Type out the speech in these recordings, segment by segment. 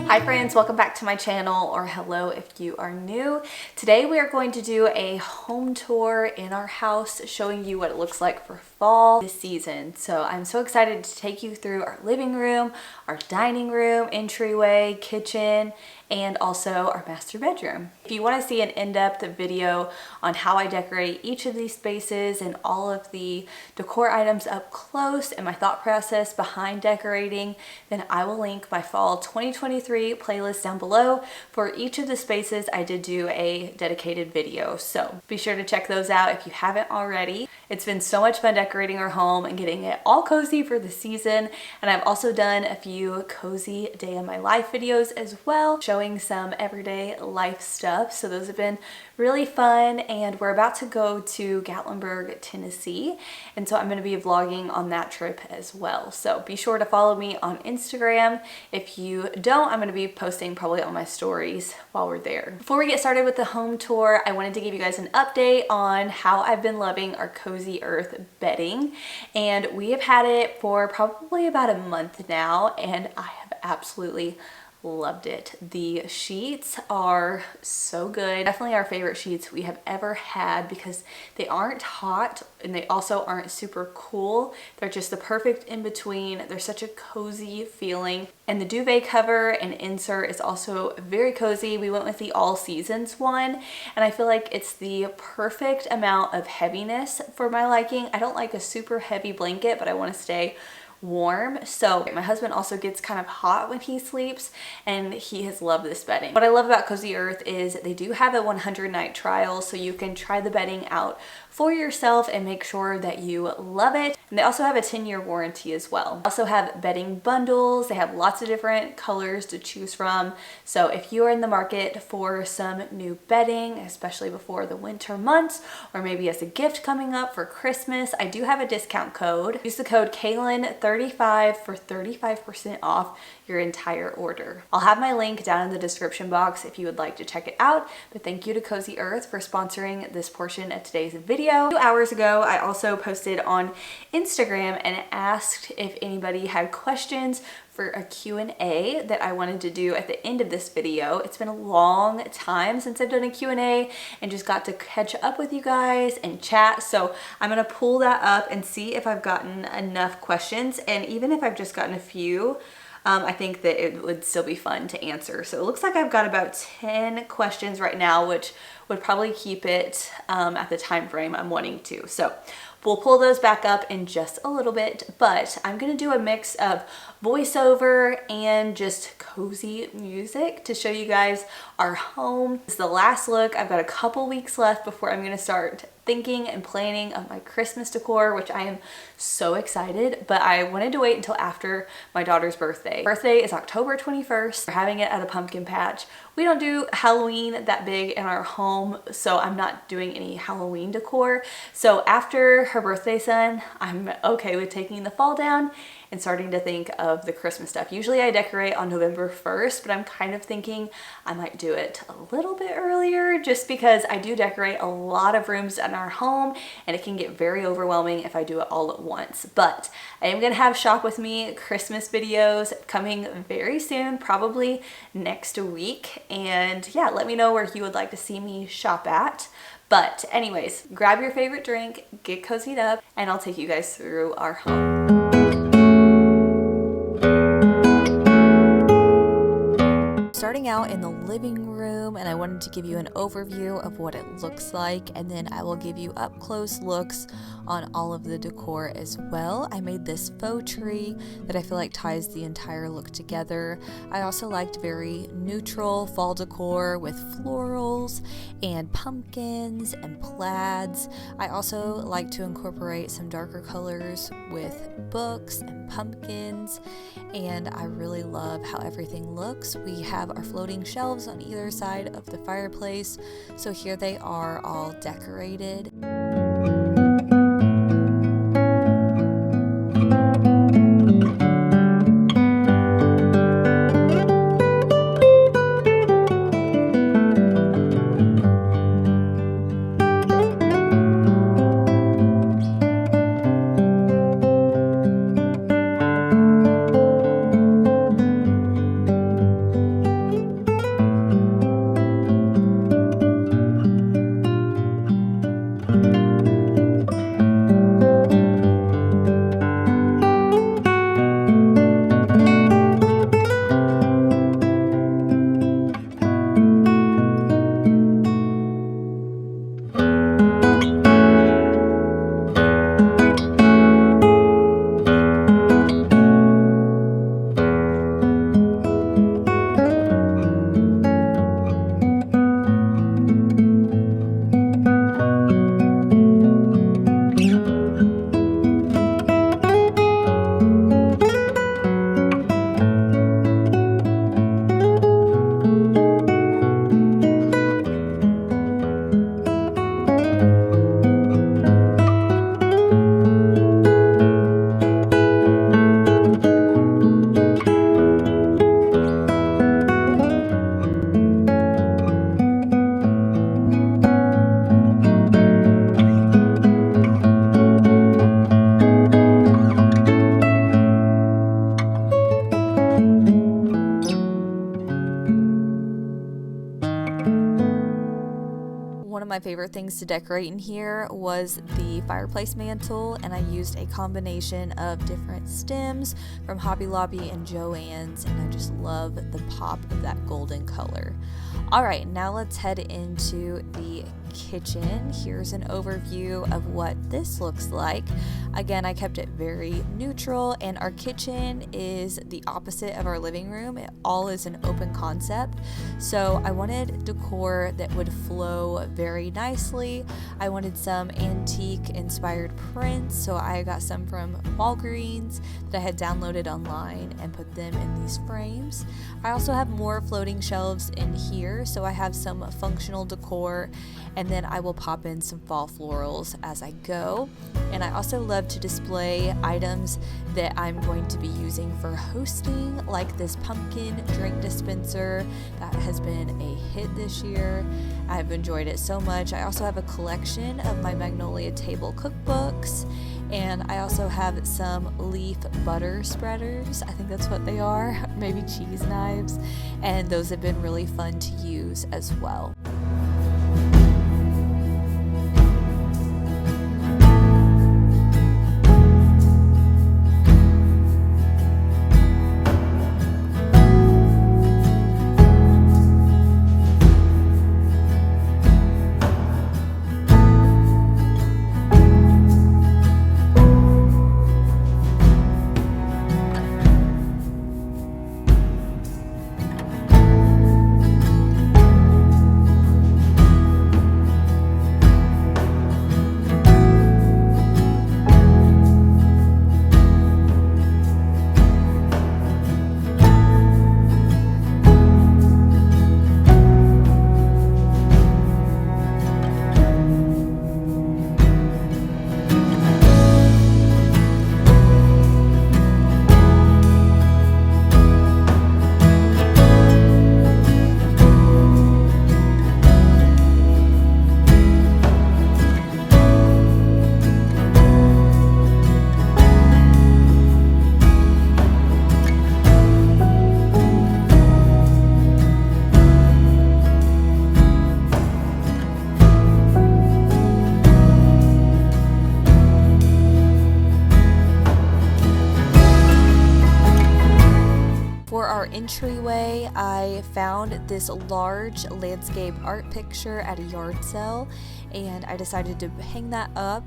Hi friends, welcome back to my channel, or hello if you are new. Today we are going to do a home tour in our house showing you what it looks like for fall this season. So I'm so excited to take you through our living room, our dining room, entryway, kitchen, and also our master bedroom. If you want to see an in-depth video on how I decorate each of these spaces and all of the decor items up close and my thought process behind decorating, then I will link my fall 2023 playlist down below. For each of the spaces I did do a dedicated video, so be sure to check those out if you haven't already. It's been so much fun decorating our home and getting it all cozy for the season, and I've also done a few cozy day in my life videos as well, showing some everyday life stuff. So those have been really fun, and we're about to go to Gatlinburg, Tennessee, and so I'm going to be vlogging on that trip as well. So be sure to follow me on Instagram. If you don't, I'm going to be posting probably on my stories while we're there. Before we get started with the home tour, I wanted to give you guys an update on how I've been loving our Cozy Earth bedding, and we have had it for probably about a month now, and I have absolutely loved it. The sheets are so good. Definitely our favorite sheets we have ever had because they aren't hot and they also aren't super cool. They're just the perfect in between. They're such a cozy feeling. And the duvet cover and insert is also very cozy. We went with the all seasons one, and I feel like it's the perfect amount of heaviness for my liking. I don't like a super heavy blanket, but I want to stay warm. So my husband also gets kind of hot when he sleeps, and he has loved this bedding. What I love about Cozy Earth is they do have a 100-night trial, so you can try the bedding out for yourself and make sure that you love it. And they also have a 10-year warranty as well. They also have bedding bundles. They have lots of different colors to choose from. So if you are in the market for some new bedding, especially before the winter months, or maybe as a gift coming up for Christmas, I do have a discount code. Use the code Kailyn35 for 35% off your entire order. I'll have my link down in the description box if you would like to check it out. But thank you to Cozy Earth for sponsoring this portion of today's video. 2 hours ago, I also posted on Instagram and asked if anybody had questions for a Q&A that I wanted to do at the end of this video. It's been a long time since I've done a Q&A and just got to catch up with you guys and chat. So I'm gonna pull that up and see if I've gotten enough questions, and even if I've just gotten a few, I think that it would still be fun to answer. So it looks like I've got about 10 questions right now, which would probably keep it at the time frame I'm wanting to. So we'll pull those back up in just a little bit, but I'm gonna do a mix of voiceover and just cozy music to show you guys our home. This is the last look. I've got a couple weeks left before I'm gonna start thinking and planning of my Christmas decor, which I am so excited, but I wanted to wait until after my daughter's birthday. Birthday is October 21st. We're having it at a pumpkin patch. We don't do Halloween that big in our home, so I'm not doing any Halloween decor. So after her birthday son, I'm okay with taking the fall down and starting to think of the Christmas stuff. Usually I decorate on November 1st, but I'm kind of thinking I might do it a little bit earlier just because I do decorate a lot of rooms in our home and it can get very overwhelming if I do it all at once. But I am gonna have Shop With Me Christmas videos coming very soon, probably next week. And yeah, let me know where you would like to see me shop at. But anyways, grab your favorite drink, get cozied up, and I'll take you guys through our home. Starting out in the living room, and I wanted to give you an overview of what it looks like, and then I will give you up close looks on all of the decor as well. I made this faux tree that I feel like ties the entire look together. I also liked very neutral fall decor with florals and pumpkins and plaids. I also like to incorporate some darker colors with books and pumpkins, and I really love how everything looks. We have our floating shelves on either side of the fireplace, so here they are all decorated. my favorite things to decorate in here was the fireplace mantle, and I used a combination of different stems from Hobby Lobby and Joann's, and I just love the pop of that golden color. All right, now let's head into the kitchen. Here's an overview of what this looks like. Again, I kept it very neutral, and our kitchen is the opposite of our living room. It all is an open concept, so I wanted decor that would flow very nicely. I wanted some antique inspired prints, so I got some from Walgreens that I had downloaded online and put them in these frames. I also have more floating shelves in here, so I have some functional decor, and then I will pop in some fall florals as I go. And I also love to display items that I'm going to be using for hosting, like this pumpkin drink dispenser that has been a hit this year. I've enjoyed it so much. I also have a collection of my Magnolia Table cookbooks, and I also have some leaf butter spreaders. I think that's what they are, maybe cheese knives, and those have been really fun to use as well. Entryway, I found this large landscape art picture at a yard sale, and I decided to hang that up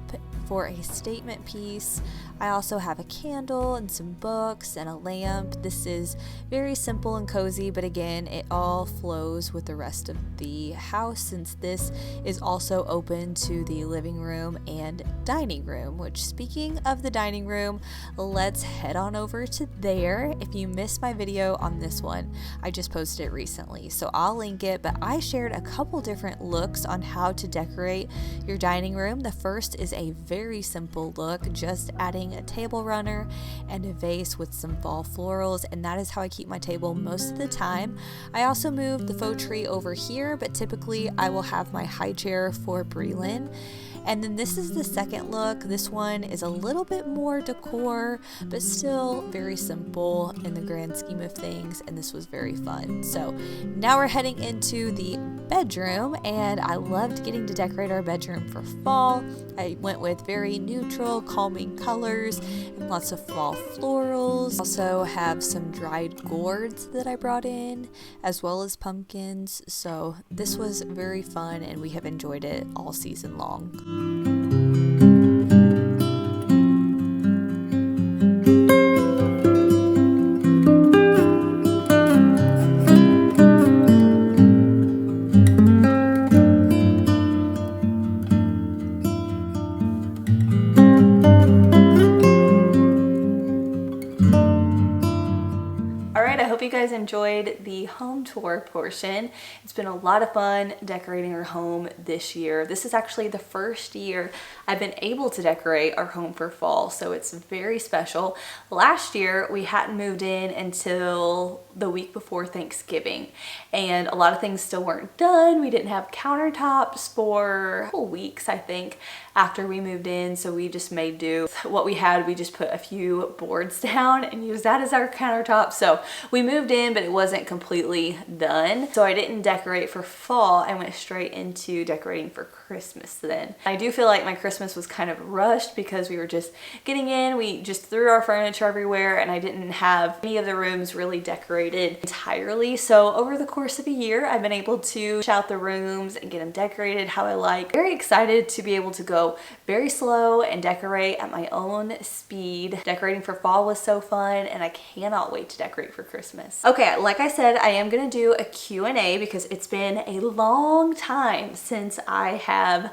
for a statement piece. I also have a candle and some books and a lamp. This is very simple and cozy, but again, it all flows with the rest of the house, since this is also open to the living room and dining room, which, speaking of the dining room, let's head on over to there. If you missed my video on this one, I just posted it recently, so I'll link it, but I shared a couple different looks on how to decorate your dining room. The first is a very simple look, just adding a table runner and a vase with some fall florals, and that is how I keep my table most of the time. I also moved the faux tree over here, but typically I will have my high chair for Breland. And then this is the second look. This one is a little bit more decor, but still very simple in the grand scheme of things, and this was very fun. So now we're heading into the bedroom, and I loved getting to decorate our bedroom for fall. I went with very neutral, calming colors and lots of fall florals. Also have some dried gourds that I brought in, as well as pumpkins. So this was very fun, and we have enjoyed it all season long. You guys enjoyed the home tour portion. It's been a lot of fun decorating our home this year. This is actually the first year I've been able to decorate our home for fall, so it's very special. Last year we hadn't moved in until the week before Thanksgiving, and a lot of things still weren't done. We didn't have countertops for a couple weeks, I think, after we moved in, so we just made do. What we had, we just put a few boards down and used that as our countertop. So we moved moved in, but it wasn't completely done. So I didn't decorate for fall. I went straight into decorating for Christmas then. I do feel like my Christmas was kind of rushed because we were just getting in. We just threw our furniture everywhere and I didn't have any of the rooms really decorated entirely. So over the course of a year, I've been able to shout the rooms and get them decorated how I like. Very excited to be able to go very slow and decorate at my own speed. Decorating for fall was so fun and I cannot wait to decorate for Christmas. Okay, like I said, I am gonna do a Q&A because it's been a long time since I have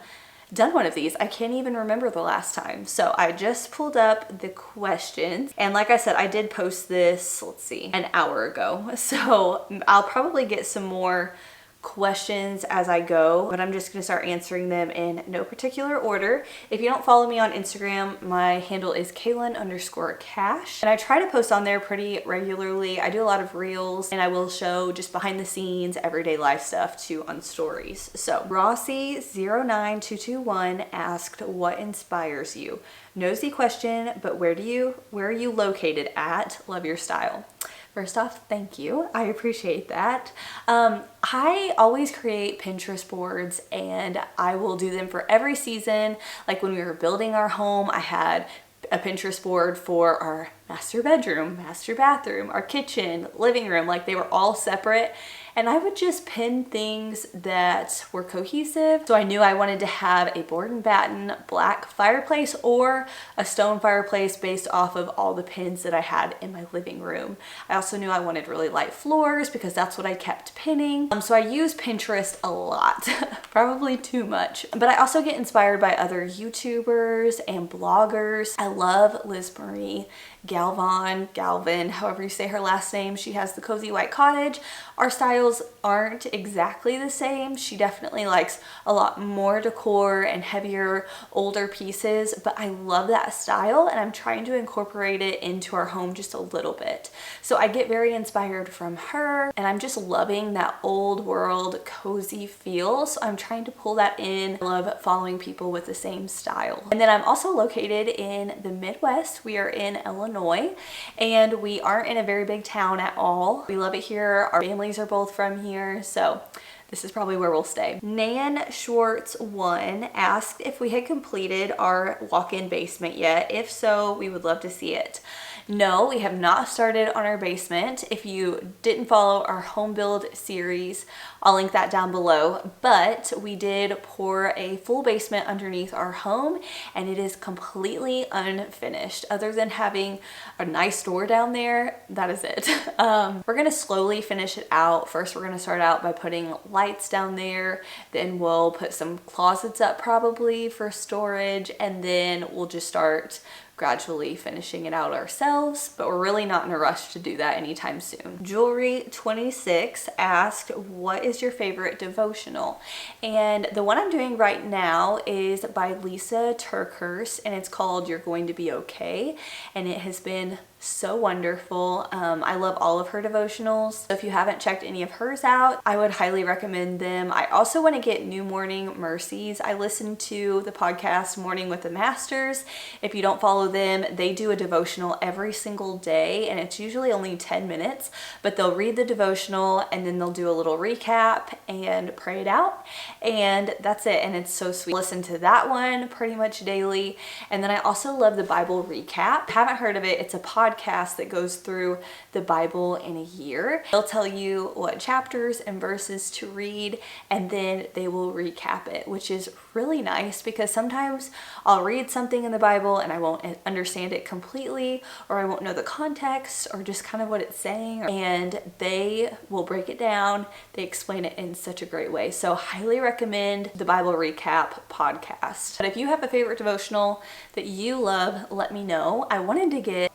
done one of these. I can't even remember the last time. So I just pulled up the questions and like I said, I did post this, let's see, an hour ago. So I'll probably get some more questions as I go, but I'm just gonna start answering them in no particular order. If you don't follow me on Instagram, my handle is Kailyn_cash, and I try to post on there pretty regularly. I do a lot of reels and I will show just behind the scenes, everyday life stuff too on stories. So Rossi09221 asked, what inspires you? Nosy question, but where are you located at? Love your style. First off, thank you. I appreciate that. I always create Pinterest boards and I will do them for every season. Like when we were building our home, I had a Pinterest board for our master bedroom, master bathroom, our kitchen, living room. Like they were all separate. And I would just pin things that were cohesive. So I knew I wanted to have a board and batten black fireplace or a stone fireplace based off of all the pins that I had in my living room. I also knew I wanted really light floors because that's what I kept pinning. So I use Pinterest a lot, probably too much. But I also get inspired by other YouTubers and bloggers. I love Liz Marie Galvin, however you say her last name. She has the Cozy White Cottage. Our styles aren't exactly the same. She definitely likes a lot more decor and heavier, older pieces, but I love that style and I'm trying to incorporate it into our home just a little bit. So I get very inspired from her and I'm just loving that old world cozy feel. So I'm trying to pull that in. I love following people with the same style. And then I'm also located in the Midwest. We are in Illinois and we aren't in a very big town at all. We love it here. Our families are both from here, so this is probably where we'll stay. Nan Schwartz 1 asked if we had completed our walk-in basement yet. If so, we would love to see it. No, we have not started on our basement. If you didn't follow our home build series, I'll link that down below, but we did pour a full basement underneath our home and it is completely unfinished. Other than having a nice door down there, that is it. We're gonna slowly finish it out. First, we're gonna start out by putting lights down there, then we'll put some closets up probably for storage, and then we'll just start gradually finishing it out ourselves, but we're really not in a rush to do that anytime soon. Jewelry 26 asked, what is your favorite devotional? And the one I'm doing right now is by Lisa Turkhurst and it's called You're Going to Be Okay, and it has been so wonderful. I love all of her devotionals. So if you haven't checked any of hers out, I would highly recommend them. I also want to get New Morning Mercies. I listen to the podcast Morning with the Masters. If you don't follow them, they do a devotional every single day and it's usually only 10 minutes, but they'll read the devotional and then they'll do a little recap and pray it out, and that's it. And it's so sweet. Listen to that one pretty much daily. And then I also love the Bible recap. Haven't heard of it. It's a podcast that goes through the Bible in a year. They'll tell you what chapters and verses to read and then they will recap it, which is really nice because sometimes I'll read something in the Bible and I won't understand it completely, or I won't know the context or just kind of what it's saying, and they will break it down. They explain it in such a great way. So highly recommend the Bible recap podcast. But if you have a favorite devotional that you love, let me know. I wanted to get,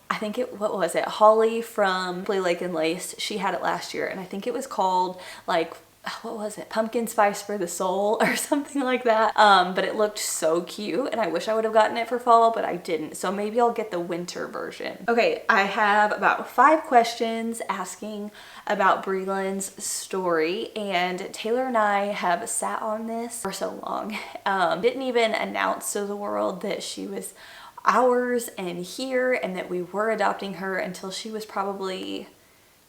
what was it? Holly from Play Lake and Lace. She had it last year and I think it was called like, what was it? Pumpkin Spice for the Soul or something like that. But it looked so cute and I wish I would have gotten it for fall, but I didn't. So maybe I'll get the winter version. Okay, I have about 5 questions asking about Breland's story, and Taylor and I have sat on this for so long. Didn't even announce to the world that she was ours and here and that we were adopting her until she was probably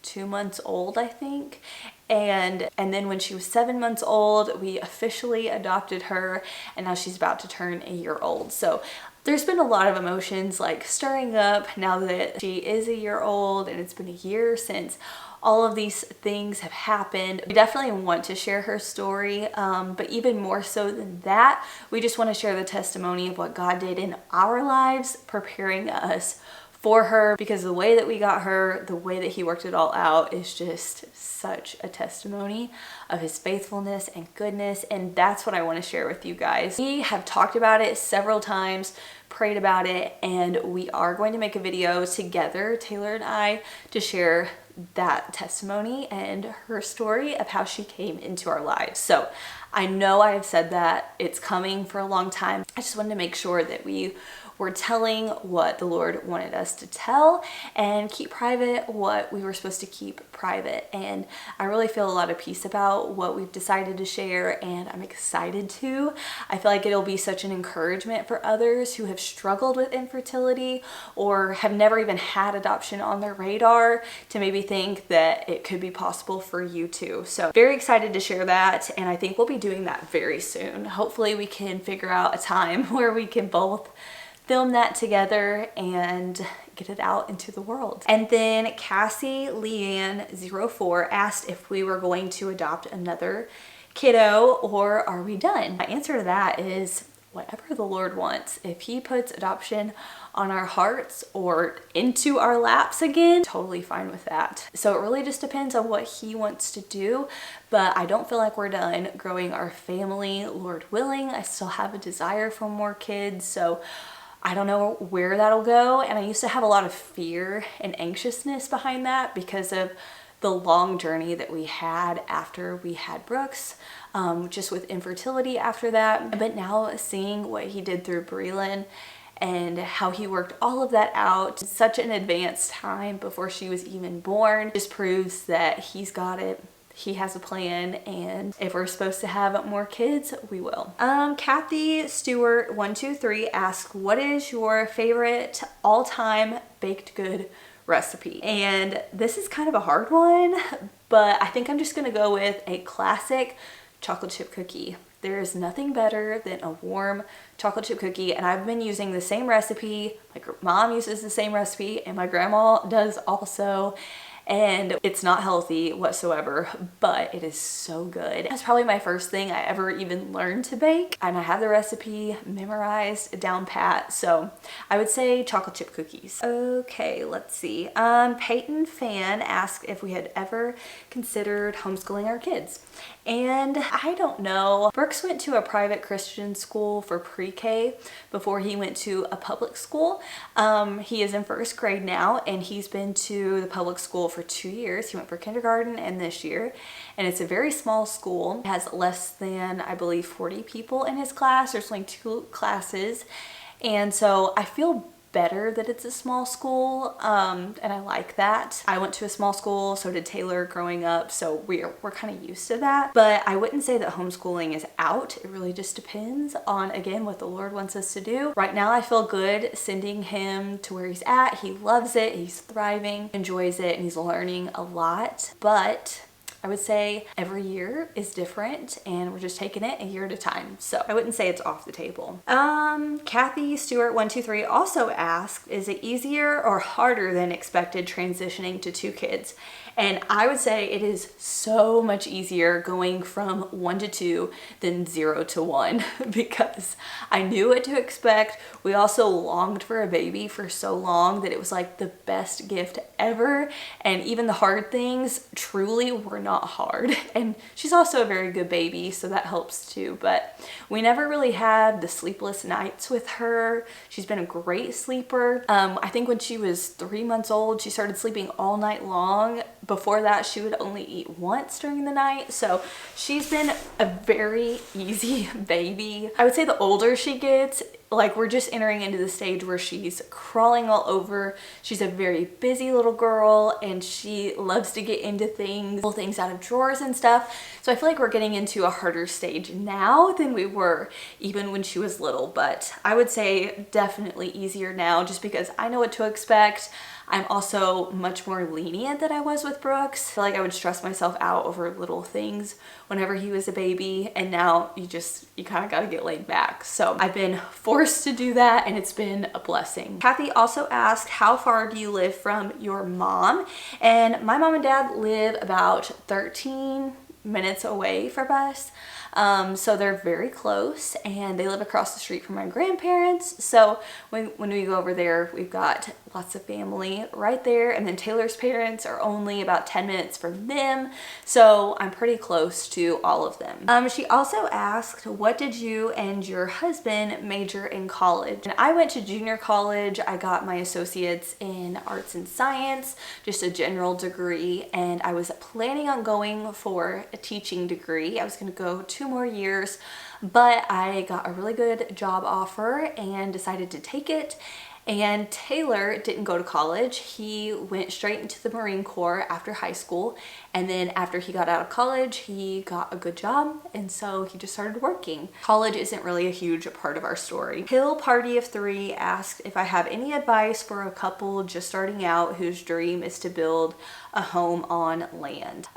2 months old, I think. And then when she was 7 months old, we officially adopted her, and now she's about to turn a year old. So there's been a lot of emotions like stirring up now that she is a year old, and it's been a year since all of these things have happened. We definitely want to share her story, but even more so than that, we just want to share the testimony of what God did in our lives, preparing us for her, because the way that we got her, the way that he worked it all out is just such a testimony of his faithfulness and goodness, and that's what I want to share with you guys. We have talked about it several times, prayed about it, and we are going to make a video together, Taylor and I, to share that testimony and her story of how she came into our lives. So I know I have said that it's coming for a long time. I just wanted to make sure that we were telling what the Lord wanted us to tell and keep private what we were supposed to keep private. And I really feel a lot of peace about what we've decided to share, and I'm excited to. I feel like it'll be such an encouragement for others who have struggled with infertility or have never even had adoption on their radar to maybe think that it could be possible for you too. So very excited to share that, and I think we'll be doing that very soon. Hopefully we can figure out a time where we can both film that together and get it out into the world. And then Cassie Leanne 04 asked if we were going to adopt another kiddo or are we done? My answer to that is whatever the Lord wants. If he puts adoption on our hearts or into our laps again, totally fine with that. So it really just depends on what he wants to do, but I don't feel like we're done growing our family, Lord willing. I still have a desire for more kids, so I don't know where that'll go, and I used to have a lot of fear and anxiousness behind that because of the long journey that we had after we had Brooks, just with infertility after that. But now seeing what he did through Breland and how he worked all of that out in such an advanced time before she was even born just proves that he's got it. He has a plan, and if we're supposed to have more kids, we will. Kathy Stewart 123 asked, what is your favorite all-time baked good recipe? And this is kind of a hard one, but I think I'm just gonna go with a classic chocolate chip cookie. There is nothing better than a warm chocolate chip cookie, and I've been using the same recipe. My mom uses the same recipe, and my grandma does also. And it's not healthy whatsoever, but it is so good. That's probably my first thing I ever even learned to bake, and I have the recipe memorized down pat, so I would say chocolate chip cookies. Okay, let's see. Peyton Fan asked if we had ever considered homeschooling our kids. And I don't know. Brooks went to a private Christian school for pre-K before he went to a public school. He is in first grade now, and he's been to the public school for 2 years. He went for kindergarten and this year, and it's a very small school. It has less than, I believe, 40 people in his class. There's only 2 classes, and so I feel better that it's a small school, and I like that. I went to a small school, so did Taylor growing up, so we're kind of used to that. But I wouldn't say that homeschooling is out. It really just depends on, again, what the Lord wants us to do. Right now I feel good sending him to where he's at. He loves it, he's thriving, enjoys it, and he's learning a lot. But I would say every year is different, and we're just taking it a year at a time. So I wouldn't say it's off the table. Kathy Stewart 123 also asked, is it easier or harder than expected transitioning to 2 kids? And I would say it is so much easier going from 1 to 2 than 0 to 1 because I knew what to expect. We also longed for a baby for so long that it was like the best gift ever. And even the hard things truly were not hard. And she's also a very good baby, so that helps too. But we never really had the sleepless nights with her. She's been a great sleeper. I think when she was 3 months old, she started sleeping all night long. Before that, she would only eat once during the night. So she's been a very easy baby. I would say the older she gets, Like, we're just entering into the stage where she's crawling all over. She's a very busy little girl and she loves to get into things, pull things out of drawers and stuff. So I feel like we're getting into a harder stage now than we were even when she was little, but I would say definitely easier now just because I know what to expect. I'm also much more lenient than I was with Brooks. I feel like I would stress myself out over little things whenever he was a baby, and now you kind of got to get laid back. So I've been forced to do that and it's been a blessing. Kathy also asked, how far do you live from your mom? And my mom and dad live about 13 minutes away from us. So they're very close and they live across the street from my grandparents. So when we go over there, we've got lots of family right there. And then Taylor's parents are only about 10 minutes from them. So I'm pretty close to all of them. She also asked, what did you and your husband major in college? And I went to junior college. I got my associates in arts and science, just a general degree. And I was planning on going for a teaching degree. I was going to go 2 more years, but I got a really good job offer and decided to take it. And Taylor didn't go to college. He went straight into the Marine Corps after high school. And then after he got out of college, he got a good job. And so he just started working. College isn't really a huge part of our story. Hill Party of 3 asked if I have any advice for a couple just starting out whose dream is to build a home on land.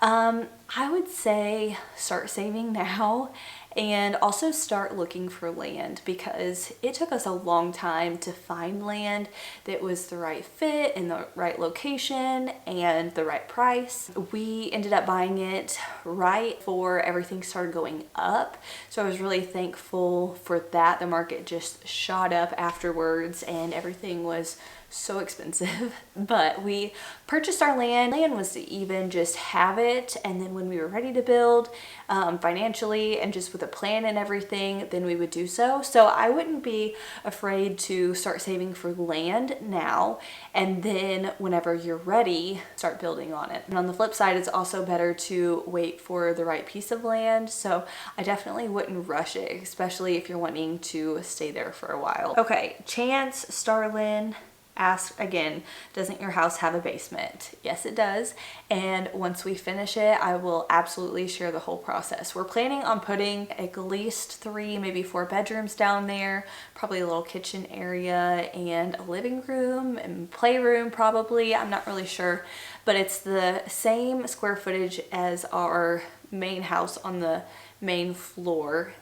I would say start saving now and also start looking for land, because it took us a long time to find land that was the right fit in the right location and the right price. We ended up buying it right before everything started going up, so I was really thankful for that. The market just shot up afterwards and everything was so expensive, but we purchased our land. Plan was to even just have it, and then when we were ready to build financially and just with a plan and everything, then we would do so. So I wouldn't be afraid to start saving for land now, and then whenever you're ready, start building on it. And on the flip side, it's also better to wait for the right piece of land. So I definitely wouldn't rush it, especially if you're wanting to stay there for a while. Okay, Chance Starlin asked again, doesn't your house have a basement? Yes, it does. And once we finish it, I will absolutely share the whole process. We're planning on putting at least 3, maybe 4 bedrooms down there, probably a little kitchen area and a living room and playroom probably. I'm not really sure, but it's the same square footage as our main house on the main floor,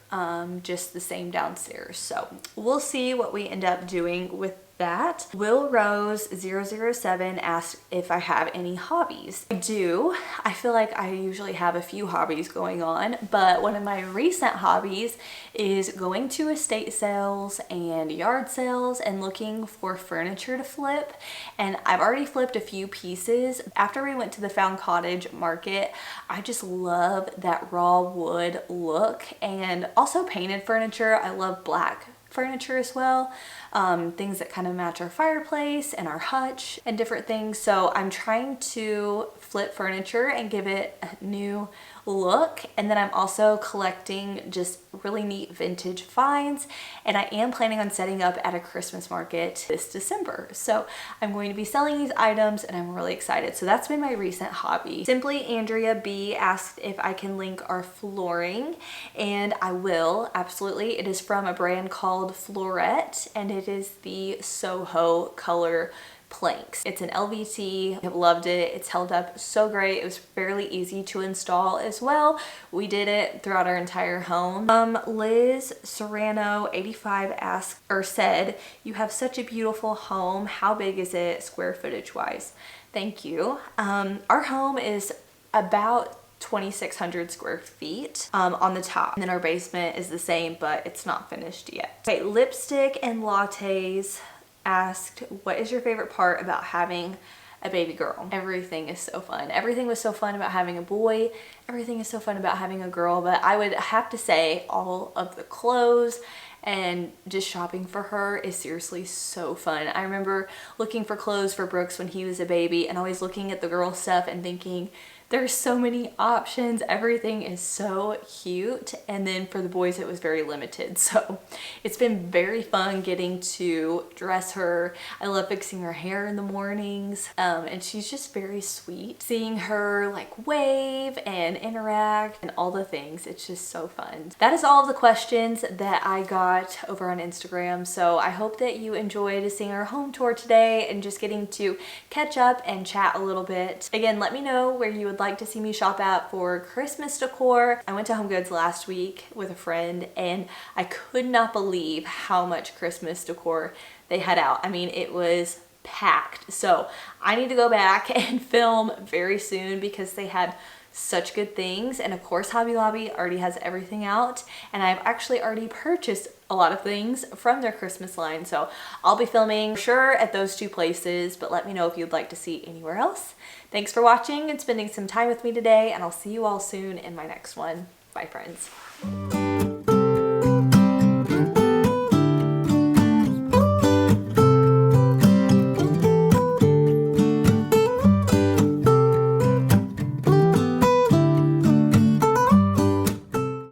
just the same downstairs. So we'll see what we end up doing with that. Will Rose 007 asked if I have any hobbies. I do. I feel like I usually have a few hobbies going on, but one of my recent hobbies is going to estate sales and yard sales and looking for furniture to flip. And I've already flipped a few pieces. After we went to the Found Cottage market, I just love that raw wood look, and also painted furniture. I love black furniture as well, things that kind of match our fireplace and our hutch and different things. So I'm trying to flip furniture and give it a new look, and then I'm also collecting just really neat vintage finds, and I am planning on setting up at a Christmas market this December. So I'm going to be selling these items and I'm really excited. So that's been my recent hobby. Simply Andrea B asked if I can link our flooring, and I will, absolutely. It is from a brand called Floret, and it is the Soho color planks. It's an LVT. I've loved it. It's held up so great. It was fairly easy to install as well. We did it throughout our entire home. Liz Serrano 85 asked or said, you have such a beautiful home. How big is it square footage wise? Thank you. Our home is about 2,600 square feet on the top, and then our basement is the same, but it's not finished yet. Okay, Lipstick and Lattes asked, what is your favorite part about having a baby girl? Everything is so fun. Everything was so fun about having a boy. Everything is so fun about having a girl, but I would have to say all of the clothes and just shopping for her is seriously so fun. I remember looking for clothes for Brooks when he was a baby and always looking at the girl stuff and thinking, There's so many options. Everything is so cute. And then for the boys, it was very limited. So it's been very fun getting to dress her. I love fixing her hair in the mornings. And she's just very sweet. Seeing her like wave and interact and all the things. It's just so fun. That is all of the questions that I got over on Instagram. So I hope that you enjoyed seeing our home tour today and just getting to catch up and chat a little bit. Again, let me know where you would like to see me shop at for Christmas decor. I went to Home Goods last week with a friend and I could not believe how much Christmas decor they had out. I mean, it was packed. So I need to go back and film very soon because they had such good things. And of course, Hobby Lobby already has everything out. And I've actually already purchased a lot of things from their Christmas line. So I'll be filming for sure at those two places, but let me know if you'd like to see anywhere else. Thanks for watching and spending some time with me today, and I'll see you all soon in my next one. Bye, friends.